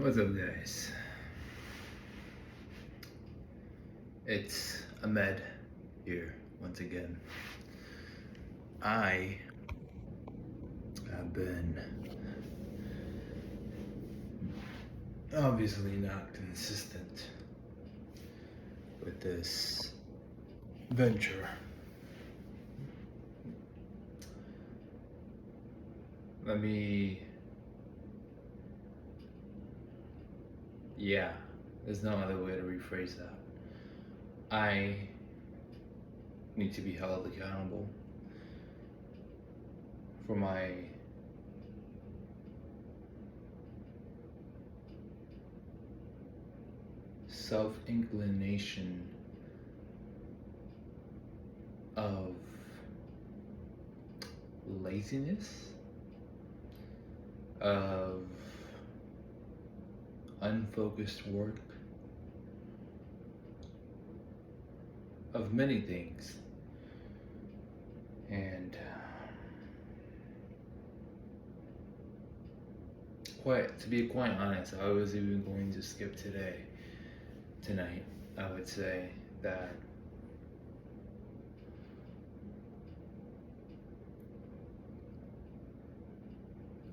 What's up, guys? It's Ahmed here once again. I have been obviously not consistent with this venture. Let me, yeah, there's no other way to rephrase that. I need to be held accountable for my self-inclination of laziness, of unfocused work, of many things. And to be quite honest, I was even going to skip tonight. I would say that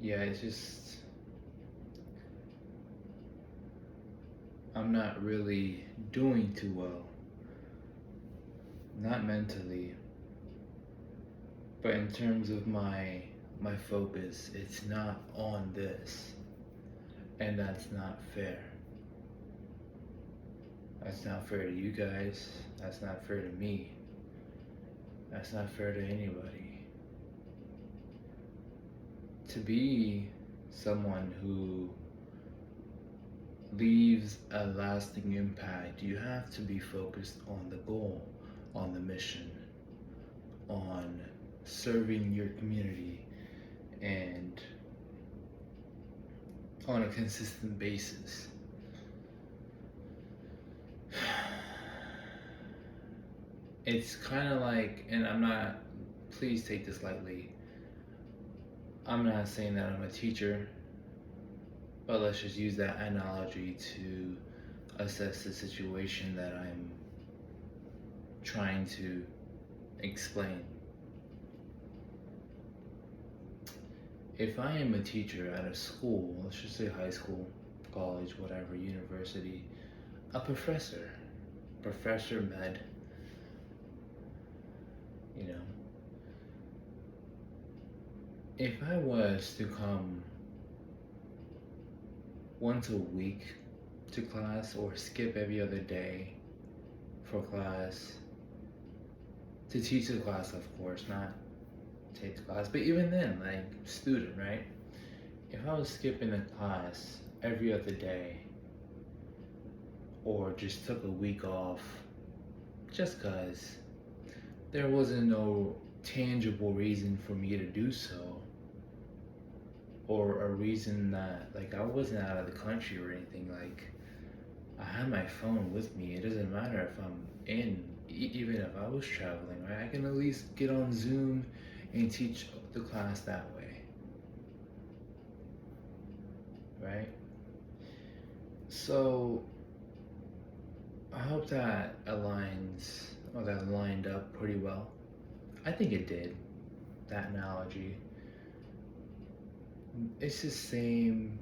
yeah, it's just I'm not really doing too well. Not mentally, but in terms of my focus, it's not on this. And that's not fair. That's not fair to you guys. That's not fair to me. That's not fair to anybody. To be someone who leaves a lasting impact, you have to be focused on the goal, on the mission, on serving your community, and on a consistent basis. It's kind of like, and please take this lightly, I'm not saying that I'm a teacher, but let's just use that analogy to assess the situation that I'm trying to explain. If I am a teacher at a school, let's just say high school, college, whatever, university, a professor med, you know, if I was to come once a week to class or skip every other day for class, to teach the class, of course, not take the class, but even then, like student, right? If I was skipping a class every other day or just took a week off just cause there wasn't no tangible reason for me to do so, or a reason that like I wasn't out of the country or anything, like I had my phone with me. It doesn't matter if I'm even if I was traveling, right? I can at least get on Zoom and teach the class that way, right? So I hope that aligns, or that lined up pretty well. I think it did, that analogy. It's the same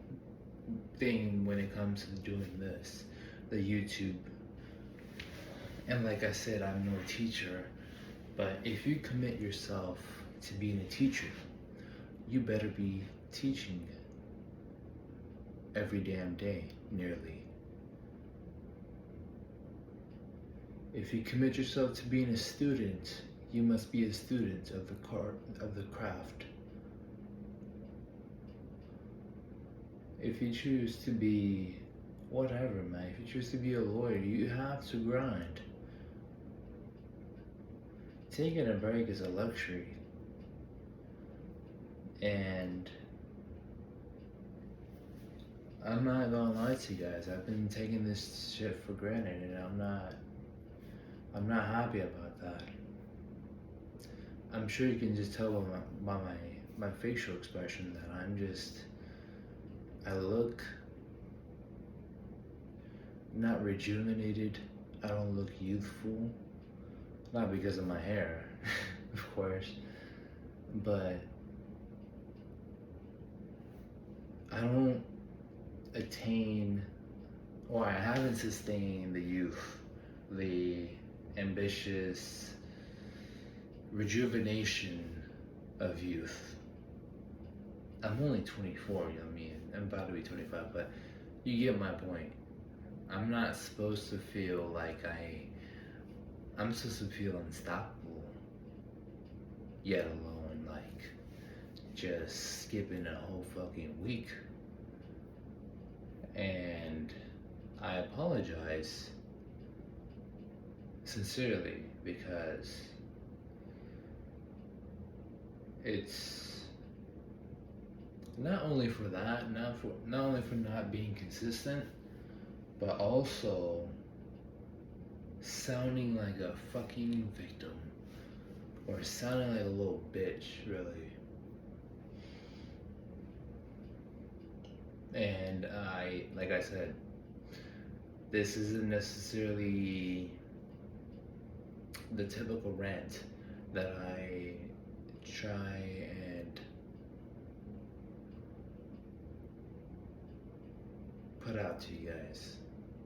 thing when it comes to doing this, the YouTube. And like I said, I'm no teacher, but if you commit yourself to being a teacher, you better be teaching every damn day, nearly. If you commit yourself to being a student, you must be a student of the craft. If you choose to be whatever, man, if you choose to be a lawyer, you have to grind. Taking a break is a luxury. And I'm not gonna lie to you guys, I've been taking this shit for granted, and I'm not happy about that. I'm sure you can just tell by my facial expression that I look not rejuvenated. I don't look youthful. Not because of my hair, of course, but I don't attain, or I haven't sustained the youth, the ambitious rejuvenation of youth. I'm only 24, you know what I mean? I'm about to be 25, but you get my point. I'm not supposed to feel like I'm supposed to feel unstoppable, yet alone like just skipping a whole fucking week. And I apologize sincerely because it's not only for that, not only for not being consistent, but also sounding like a fucking victim or sounding like a little bitch, really. And like I said, this isn't necessarily the typical rant that I try and put out to you guys.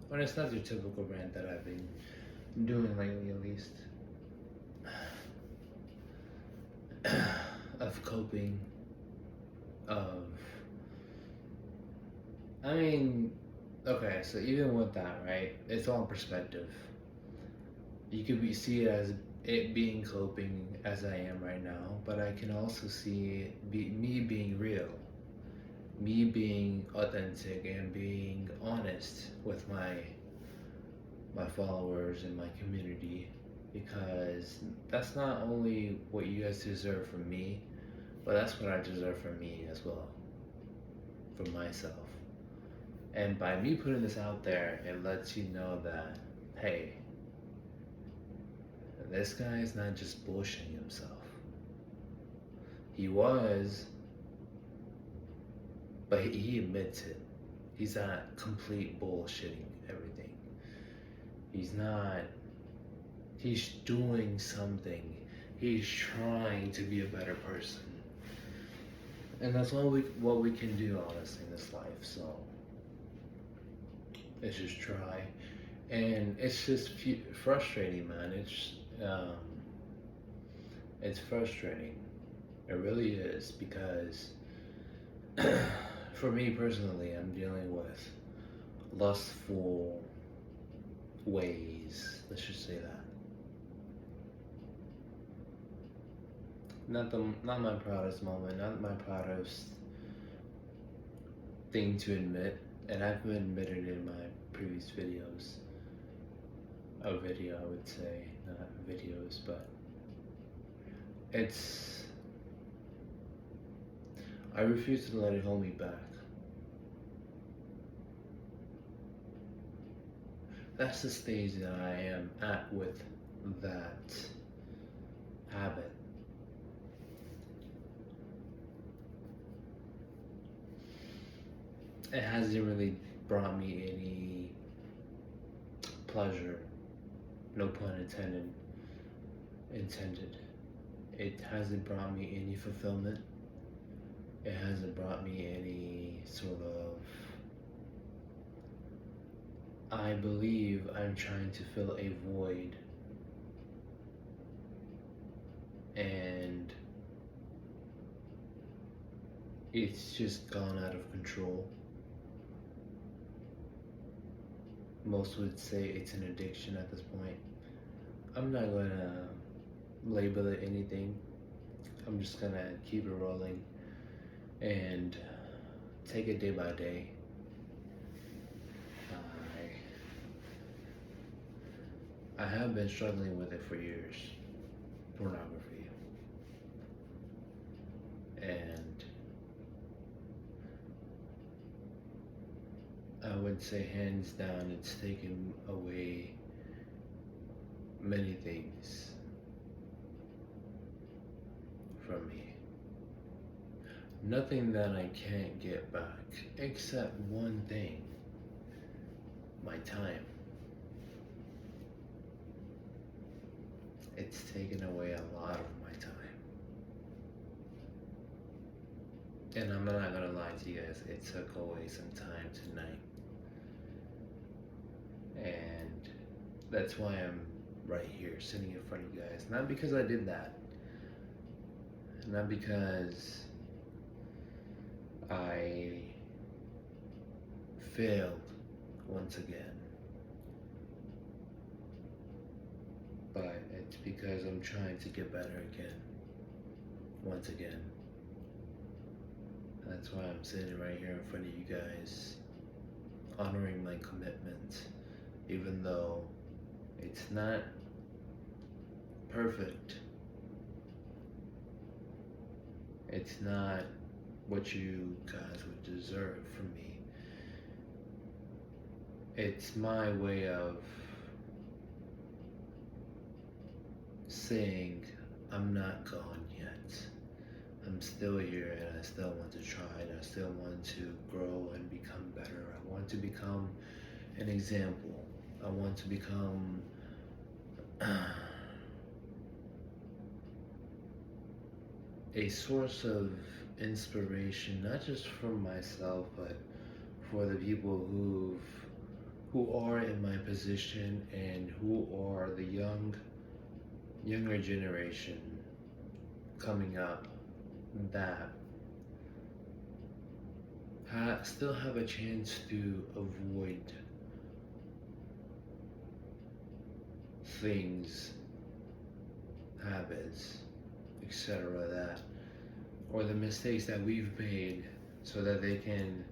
Or it's not your typical rant that I've been doing lately, at least. Of coping, of. I mean, okay, so even with that, right? It's all in perspective. You could see it as it being coping as I am right now, but I can also see me being real, me being authentic and being honest with my followers and my community, because that's not only what you guys deserve from me, but that's what I deserve from me as well, for myself. And by me putting this out there, it lets you know that, hey, this guy is not just bullshitting himself. He was, but he admits it. He's not complete bullshitting everything. He's not, he's doing something. He's trying to be a better person. And that's all what we can do, honestly, in this life. So let's just try. And it's just frustrating, man. It's frustrating. It really is, because for me personally, I'm dealing with lustful ways. Let's just say that. Not my proudest moment, not my proudest thing to admit, and I've admitted it in my previous videos. A video, I would say, not videos, but I refuse to let it hold me back. That's the stage that I am at with that habit. It hasn't really brought me any pleasure, no pun intended. It hasn't brought me any fulfillment. It hasn't brought me any sort of, I believe I'm trying to fill a void, and it's just gone out of control. Most would say it's an addiction at this point. I'm not gonna label it anything. I'm just gonna keep it rolling and take it day by day. I have been struggling with it for years, pornography, and I would say hands down it's taken away many things from me. Nothing that I can't get back, except one thing: my time. It's taken away a lot of my time. And I'm not gonna lie to you guys, it took away some time tonight. And that's why I'm right here sitting in front of you guys. Not because I did that. Not because I failed once again. But it's because I'm trying to get better again. Once again. That's why I'm sitting right here in front of you guys, honoring my commitment, even though it's not perfect. It's not what you guys would deserve from me. It's my way of saying I'm not gone yet. I'm still here and I still want to try and I still want to grow and become better. I want to become an example. I want to become a source of inspiration, not just for myself, but for the people who are in my position and who are the younger generation coming up that still have a chance to avoid things, habits, etc. that or the mistakes that we've made so that they can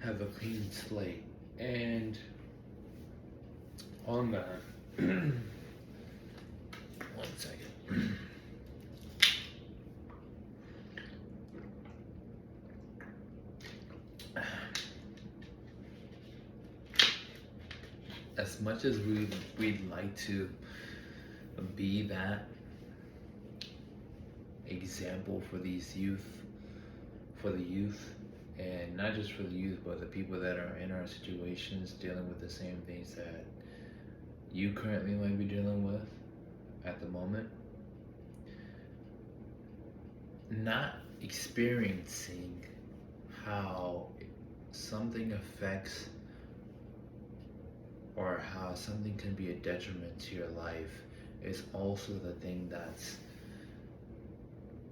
have a clean slate. And on that, one second. As much as we'd like to be that example for these youth, for the youth, and not just for the youth, but the people that are in our situations dealing with the same things that you currently might be dealing with at the moment, not experiencing how something affects or how something can be a detriment to your life is also the thing that's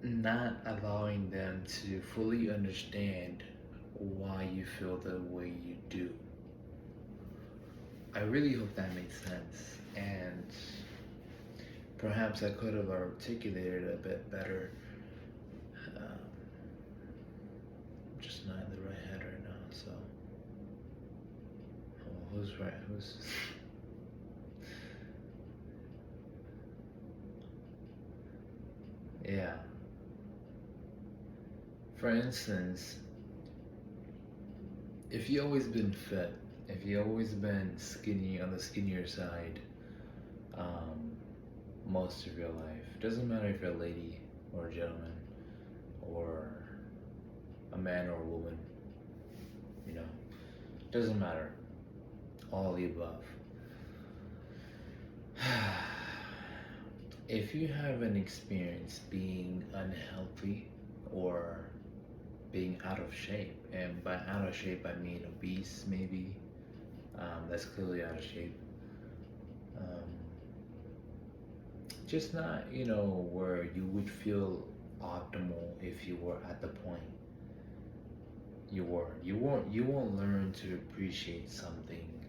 not allowing them to fully understand why you feel the way you do. I really hope that makes sense, and perhaps I could have articulated it a bit better. I'm just not in the right head right now, so who's right? Who's yeah. For instance, if you always been fit, if you always been skinny on the skinnier side, most of your life, doesn't matter if you're a lady or a gentleman or a man or a woman, you know, doesn't matter, all of the above. If you haven't experienced being unhealthy or being out of shape, and by out of shape I mean obese maybe, that's clearly out of shape. Just not, where you would feel optimal if you were at the point you were. You won't learn to appreciate something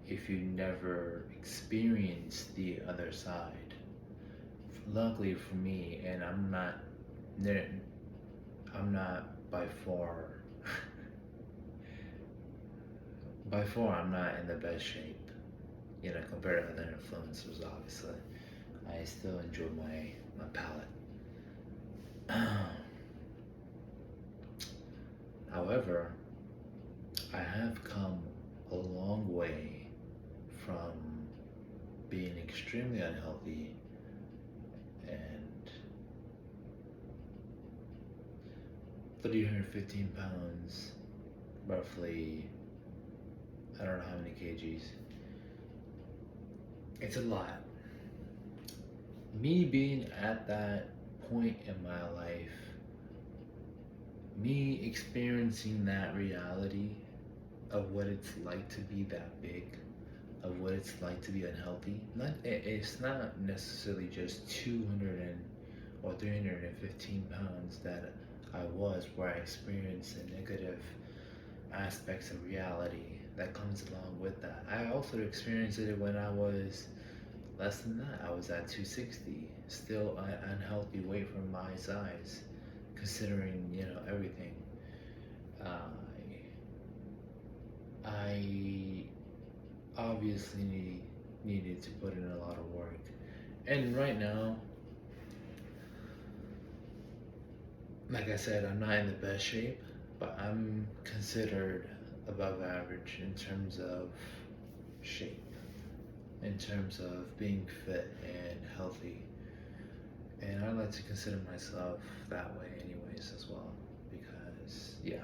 if you never experience the other side. Luckily for me, and I'm not by far I'm not in the best shape, compared to other influencers, obviously. I still enjoy my palate. However, I have come a long way from being extremely unhealthy and 315 pounds, roughly I don't know how many kgs. It's a lot. Me being at that point in my life, me experiencing that reality of what it's like to be that big, of what it's like to be unhealthy. It's not necessarily just 200 or 315 pounds that I was, where I experienced the negative aspects of reality that comes along with that. I also experienced it when I was less than that. I was at 260, still an unhealthy weight for my size, considering everything. Uh, I obviously needed to put in a lot of work, and right now, like I said, I'm not in the best shape, but I'm considered above average in terms of shape, in terms of being fit and healthy. And I like to consider myself that way, anyways, as well, because yeah,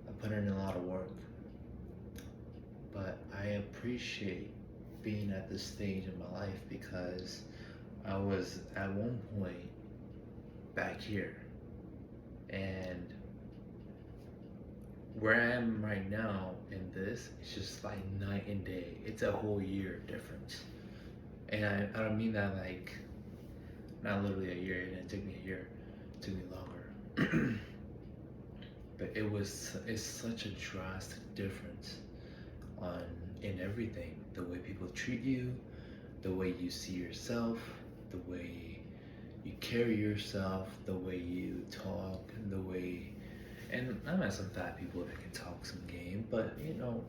I put in a lot of work, but I appreciate being at this stage in my life because I was at one point back here, and where I am right now in this, it's just like night and day. It's a whole year difference. And I don't mean that like, not literally a year, it didn't take me a year, it took me longer. But it's such a drastic difference on in everything. The way people treat you, the way you see yourself, the way you carry yourself, the way you talk, the way, and I met some fat people that can talk some game, but they don't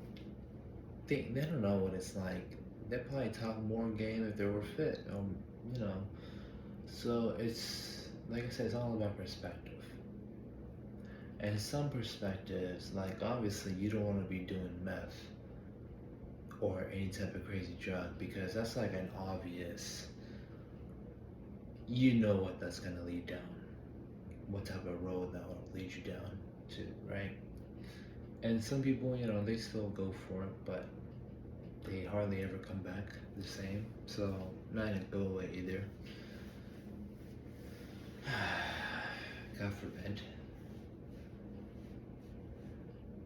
know what it's like. They probably talk more game if they were fit, you know. So it's like I said, it's all about perspective. And some perspectives, like obviously you don't want to be doing meth or any type of crazy drug because that's like an obvious, you know what that's gonna lead down, what type of road that will lead you down to, right? And some people, they still go for it, but they hardly ever come back the same. So not gonna go away either. God forbid.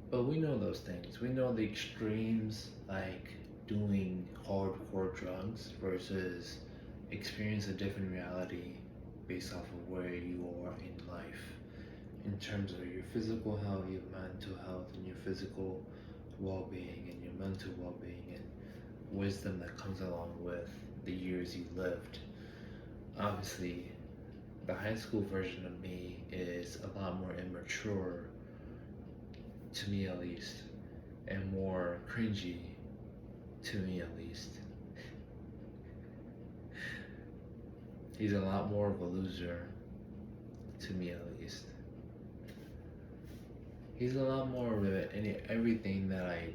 But we know those things. We know the extremes, like doing hardcore drugs versus experience a different reality based off of where you are in life in terms of your physical health, your mental health, and your physical well-being and your mental well-being and wisdom that comes along with the years you lived. Obviously, the high school version of me is a lot more immature, to me at least, and more cringy, to me at least. He's a lot more of a loser, to me at least. He's a lot more of everything that I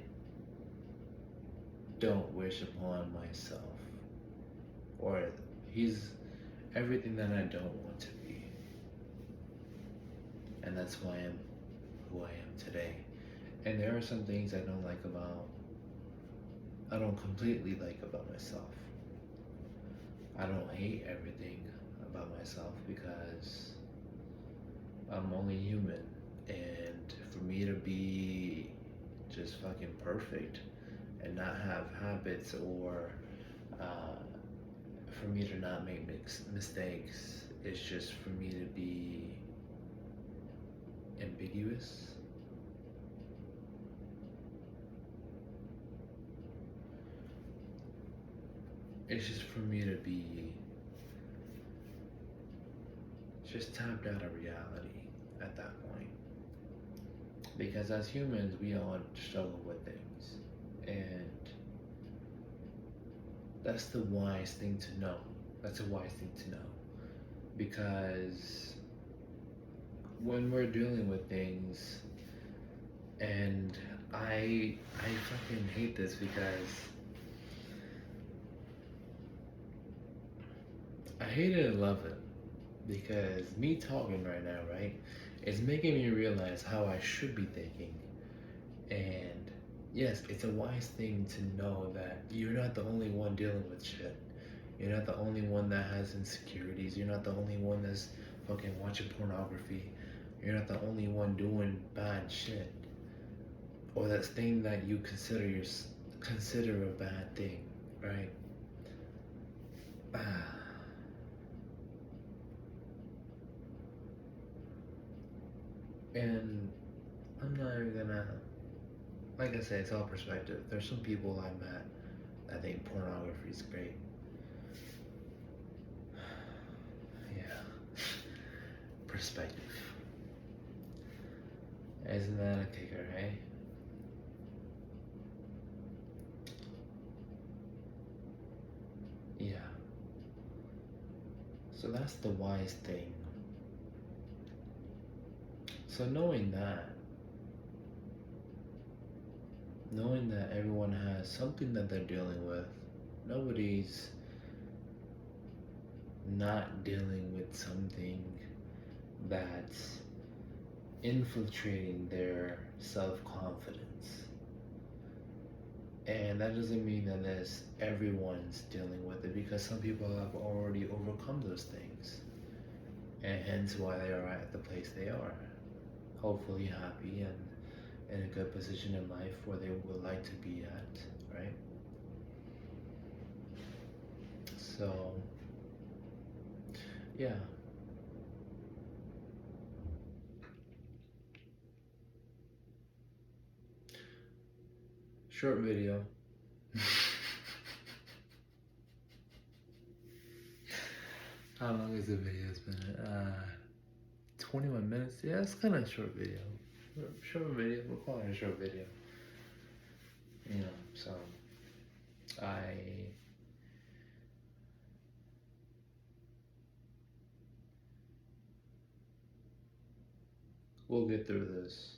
don't wish upon myself. Or he's everything that I don't want to be. And that's why I'm who I am today. And there are some things I don't completely like about myself. I don't hate everything about myself because I'm only human. And for me to be just fucking perfect and not have habits or for me to not make mistakes, it's just for me to be ambiguous. It's just for me to be just tapped out of reality at that point. Because as humans, we all struggle with things. And that's the wise thing to know. That's a wise thing to know. Because when we're dealing with things, and I fucking hate this because I hate it and love it. Because me talking right now, right, is making me realize how I should be thinking. And yes, it's a wise thing to know that you're not the only one dealing with shit. You're not the only one that has insecurities. You're not the only one that's fucking watching pornography. You're not the only one doing bad shit or that thing that you consider a bad thing, right? And I'm not even gonna, like I said, it's all perspective. There's some people I met that think pornography is great. Yeah, perspective. Isn't that a kicker, hey? Yeah. So that's the wise thing. So knowing that everyone has something that they're dealing with, nobody's not dealing with something that's infiltrating their self confidence. And that doesn't mean that everyone's dealing with it because some people have already overcome those things. And hence why they are at the place they are. Hopefully happy and in a good position in life where they would like to be at, right? So, yeah, short video. How long has the video been? 21 minutes. Yeah, it's kind of a short video. Short video. We're calling it a short video. You know, so I will get through this.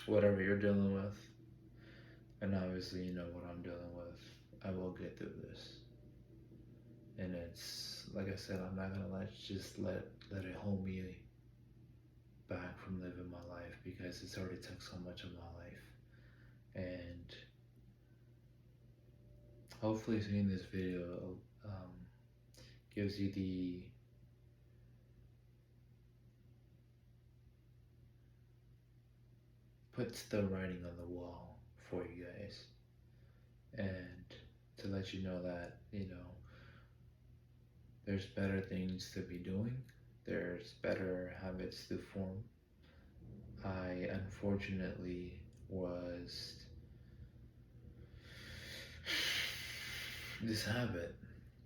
Whatever you're dealing with, and obviously you know what I'm dealing with. I will get through this. And it's like I said, I'm not gonna let it hold me back from living my life because it's already took so much of my life. And hopefully, seeing this video um, gives you the puts the writing on the wall for you guys, and to let you know that there's better things to be doing. There's better habits to form. I unfortunately was this habit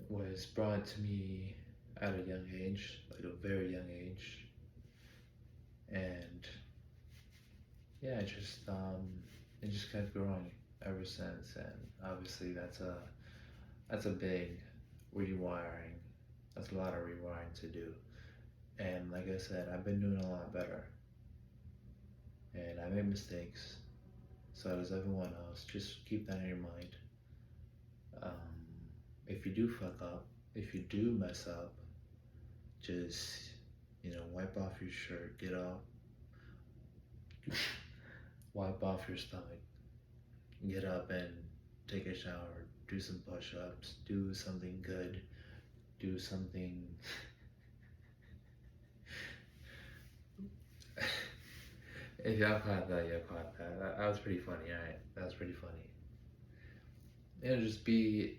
was brought to me at a young age, like a very young age, and yeah, it just kept growing ever since, and obviously that's a big rewiring. That's a lot of rewiring to do, and like I said, I've been doing a lot better, and I make mistakes. So does everyone else. Just keep that in your mind. Um, if you do fuck up, if you do mess up, just wipe off your shirt, get up, wipe off your stomach, get up and take a shower, do some push-ups, do something good, do something. If y'all caught that, y'all caught that. That was pretty funny, alright? That was pretty funny.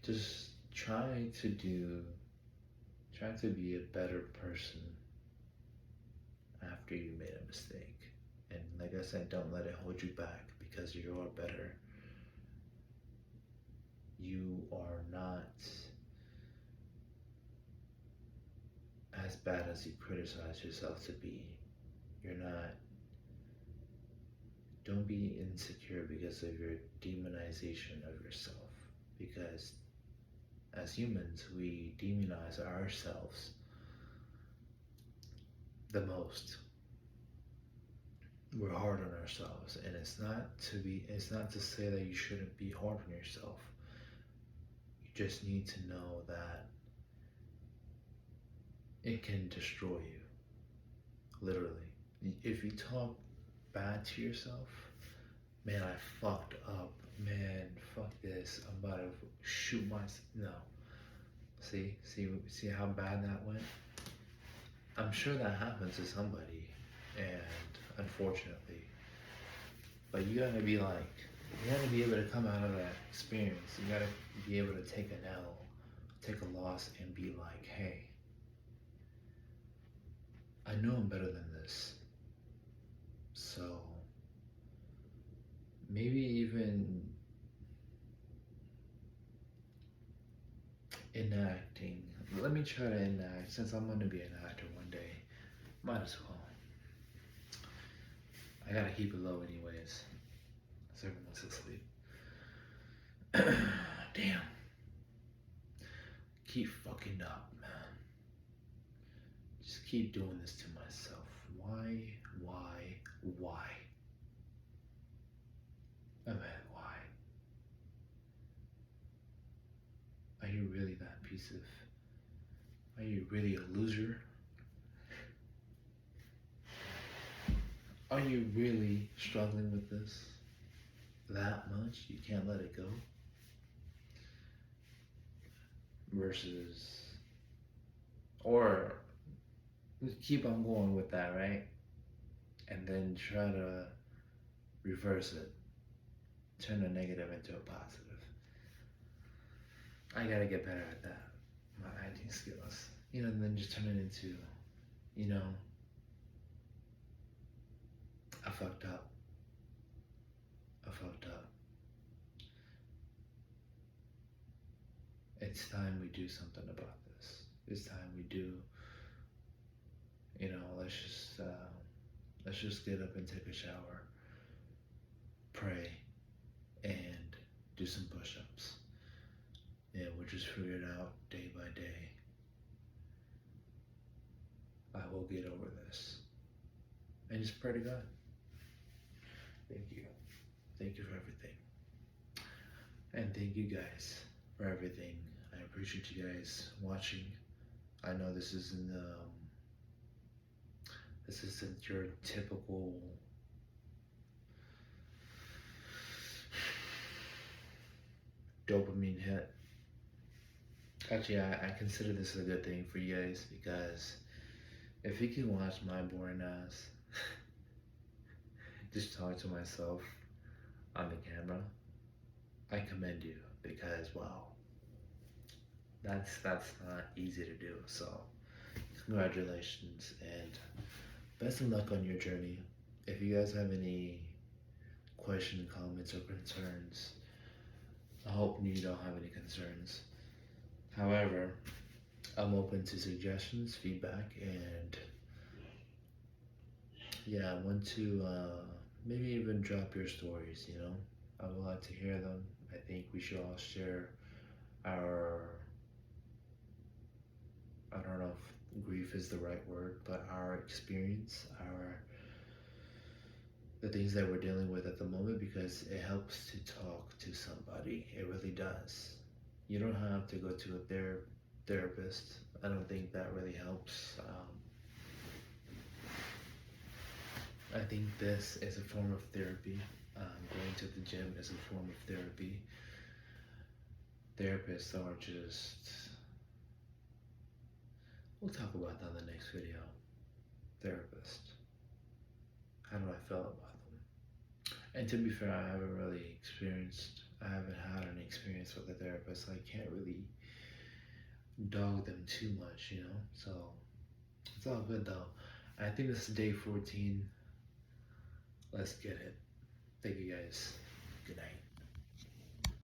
Just try to be a better person after you made a mistake. And like I said, don't let it hold you back because you are better. You are not as bad as you criticize yourself to be. You're not. Don't be insecure because of your demonization of yourself. Because as humans, we demonize ourselves the most. We're hard on ourselves, and it's not to say that you shouldn't be hard on yourself. You just need to know that it can destroy you, literally. If you talk bad to yourself, Man, I fucked up. Man, fuck this. I'm about to shoot myself. No. See how bad that went? I'm sure that happens to somebody, and unfortunately. But you gotta be able to come out of that experience. You gotta be able to take an L, take a loss, and be like, hey, I know I'm better than this. So maybe even enacting. Let me try to enact since I'm gonna be an actor one day. Might as well. I gotta keep it low anyways. So everyone's asleep. Damn. Keep fucking up, man. Just keep doing this to myself. Why? Why? Why? Ahmed, why? Are you really that piece of... Are you really a loser? Are you really struggling with this that much? You can't let it go? Versus... Or keep on going with that, right? And then try to reverse it. Turn a negative into a positive. I gotta get better at that. My acting skills. And then just turn it into, you know, I fucked up. I fucked up. It's time we do something about this. It's time we do, let's just get up and take a shower, pray, and do some push-ups. And we'll just figure it out day by day. I will get over this. And just pray to God. Thank you. Thank you for everything. And thank you guys for everything. I appreciate you guys watching. I know this isn't your typical dopamine hit. Actually, I consider this a good thing for you guys because if you can watch my boring ass just talk to myself on the camera, I commend you because wow, that's not easy to do. So congratulations and best of luck on your journey. If you guys have any questions, comments, or concerns, I hope you don't have any concerns. However, I'm open to suggestions, feedback, and yeah, I want to maybe even drop your stories, I would like to hear them. I think we should all share our, I don't know if grief is the right word, but our experience, the things that we're dealing with at the moment because it helps to talk to somebody. It really does. You don't have to go to a therapist. I don't think that really helps. I think this is a form of therapy. Going to the gym is a form of therapy. Therapists are just... We'll talk about that in the next video. Therapist. How do I feel about them? And to be fair, I haven't had any experience with a therapist, so I can't really dog them too much, So it's all good though. I think this is day 14. Let's get it. Thank you guys. Good night.